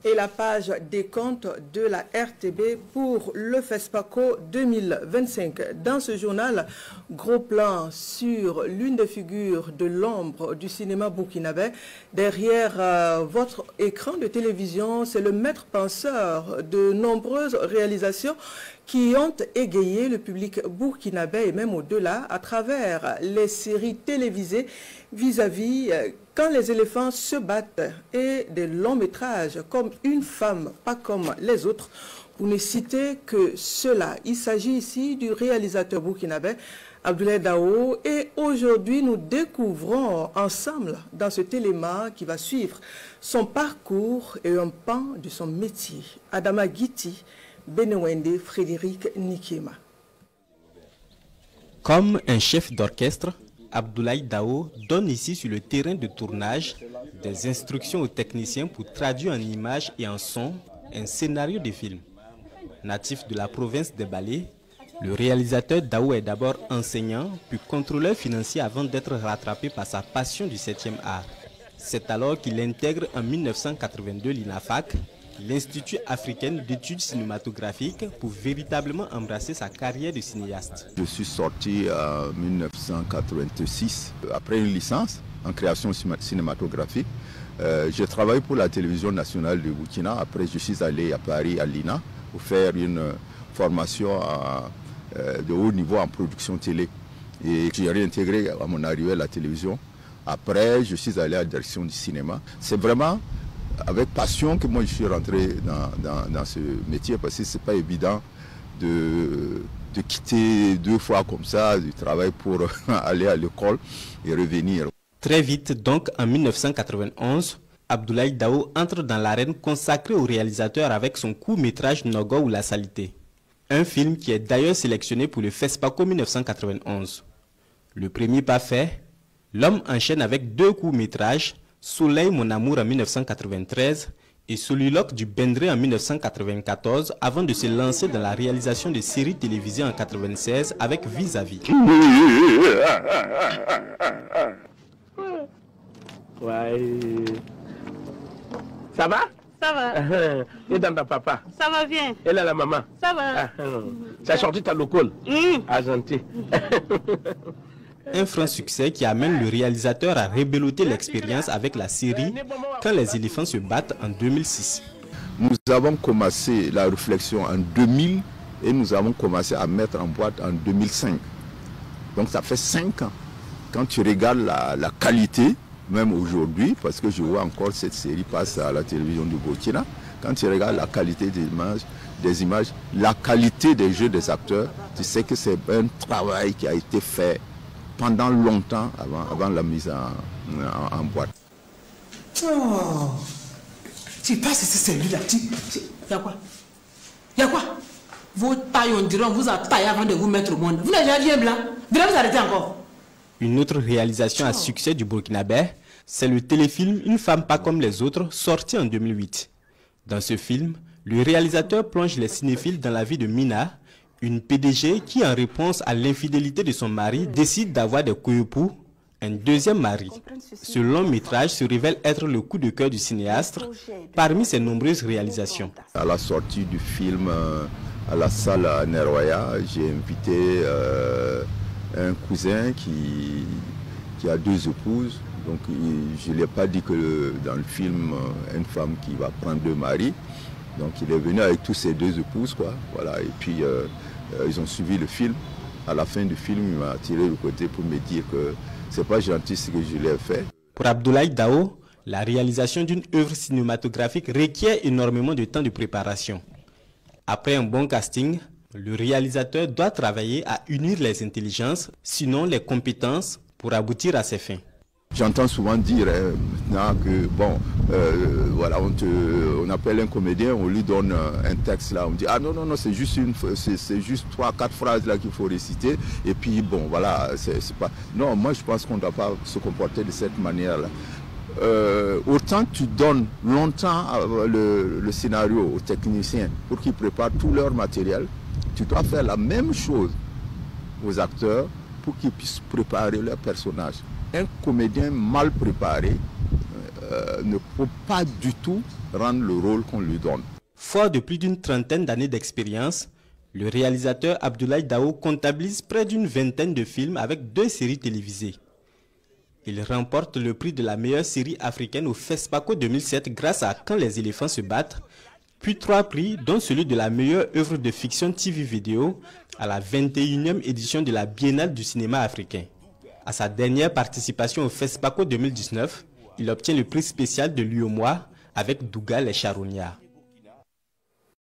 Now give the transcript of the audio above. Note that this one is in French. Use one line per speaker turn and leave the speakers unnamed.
Et la page des comptes de la RTB pour le FESPACO 2025. Dans ce journal, gros plan sur l'une des figures de l'ombre du cinéma burkinabé. Derrière votre écran de télévision, c'est le maître penseur de nombreuses réalisations qui ont égayé le public burkinabé et même au-delà à travers les séries télévisées vis-à-vis Quand les éléphants se battent et des longs métrages comme Une femme, pas comme les autres, pour ne citer que cela. Il s'agit ici du réalisateur burkinabé Abdoulaye Dao et aujourd'hui nous découvrons ensemble dans ce téléma qui va suivre son parcours et un pan de son métier. Adama Guiti, Benewende, Frédéric Nikema.
Comme un chef d'orchestre, Abdoulaye Dao donne ici sur le terrain de tournage des instructions aux techniciens pour traduire en images et en son un scénario de film. Natif de la province des Balais, le réalisateur Dao est d'abord enseignant puis contrôleur financier avant d'être rattrapé par sa passion du 7e art. C'est alors qu'il intègre en 1982 l'INAFAC, l'Institut africain d'études cinématographiques, pour véritablement embrasser sa carrière de cinéaste.
Je suis sorti en 1986 après une licence en création cinématographique. J'ai travaillé pour la télévision nationale de Burkina. Après, je suis allé à Paris, à l'INA, pour faire une formation de haut niveau en production télé. Et j'ai réintégré à mon arrivée à la télévision. Après, je suis allé à la direction du cinéma. C'est vraiment avec passion que moi je suis rentré dans ce métier, parce que ce n'est pas évident de quitter 2 fois comme ça du travail pour aller à l'école et revenir.
Très vite, donc en 1991, Abdoulaye Dao entre dans l'arène consacrée au réalisateur avec son court-métrage Nogo ou la Salité. Un film qui est d'ailleurs sélectionné pour le FESPACO 1991. Le premier pas fait, l'homme enchaîne avec 2 courts-métrages, Soleil mon amour en 1993 et Soliloque du Bendré en 1994 avant de se lancer dans la réalisation de séries télévisées en 1996 avec Vis-à-vis.
Ouais. Ça va?
Ça va.
Et dans ta papa?
Ça va bien.
Et là la maman?
Ça va.
Ça a sorti ta locale? Ah, gentil.
Un franc succès qui amène le réalisateur à rebeloter l'expérience avec la série Quand les éléphants se battent en 2006.
Nous avons commencé la réflexion en 2000 et nous avons commencé à mettre en boîte en 2005. Donc ça fait 5 ans. Quand tu regardes la qualité, même aujourd'hui, parce que je vois encore cette série passer à la télévision du Burkina, quand tu regardes la qualité des images, la qualité des jeux des acteurs, tu sais que c'est un travail qui a été fait pendant longtemps avant la mise en boîte.
Oh, tu passes celui-là. Il y a quoi? Il y a quoi? Vos tailles, on dirait, on vous a taillé avant de vous mettre au monde. Vous n'avez jamais bien blanc. Vous allez vous arrêter encore.
Une autre réalisation à succès du Burkinabé, c'est le téléfilm Une femme pas comme les autres, sorti en 2008. Dans ce film, le réalisateur plonge les cinéphiles dans la vie de Mina, une PDG qui, en réponse à l'infidélité de son mari, décide d'avoir des co-époux, un deuxième mari. Ce long métrage se révèle être le coup de cœur du cinéaste parmi ses nombreuses réalisations.
À la sortie du film à la salle à Neroya, j'ai invité un cousin qui a 2 épouses. Donc je ne lui ai pas dit que dans le film, une femme qui va prendre 2 maris. Donc il est venu avec tous ses 2 épouses, quoi. Voilà. Et puis ils ont suivi le film. À la fin du film, il m'a tiré le côté pour me dire que c'est pas gentil ce que je lui ai fait.
Pour Abdoulaye Dao, la réalisation d'une œuvre cinématographique requiert énormément de temps de préparation. Après un bon casting, le réalisateur doit travailler à unir les intelligences, sinon les compétences, pour aboutir à ses fins.
J'entends souvent dire maintenant que bon, voilà, on appelle un comédien, on lui donne un texte là, on dit ah non non non, c'est juste 3-4 phrases là qu'il faut réciter et puis bon voilà, c'est pas. Non, moi je pense qu'on ne doit pas se comporter de cette manière là. Autant tu donnes longtemps le scénario aux techniciens pour qu'ils préparent tout leur matériel, tu dois faire la même chose aux acteurs pour qu'ils puissent préparer leur personnage. Un comédien mal préparé, ne peut pas du tout rendre le rôle qu'on lui donne.
Fort de plus d'une trentaine d'années d'expérience, le réalisateur Abdoulaye Dao comptabilise près d'une vingtaine de films avec 2 séries télévisées. Il remporte le prix de la meilleure série africaine au FESPACO 2007 grâce à Quand les éléphants se battent, puis 3 prix dont celui de la meilleure œuvre de fiction TV vidéo à la 21e édition de la Biennale du cinéma africain. À sa dernière participation au FESPACO 2019, il obtient le prix spécial de l'UOMOA avec Dougal et Charognard.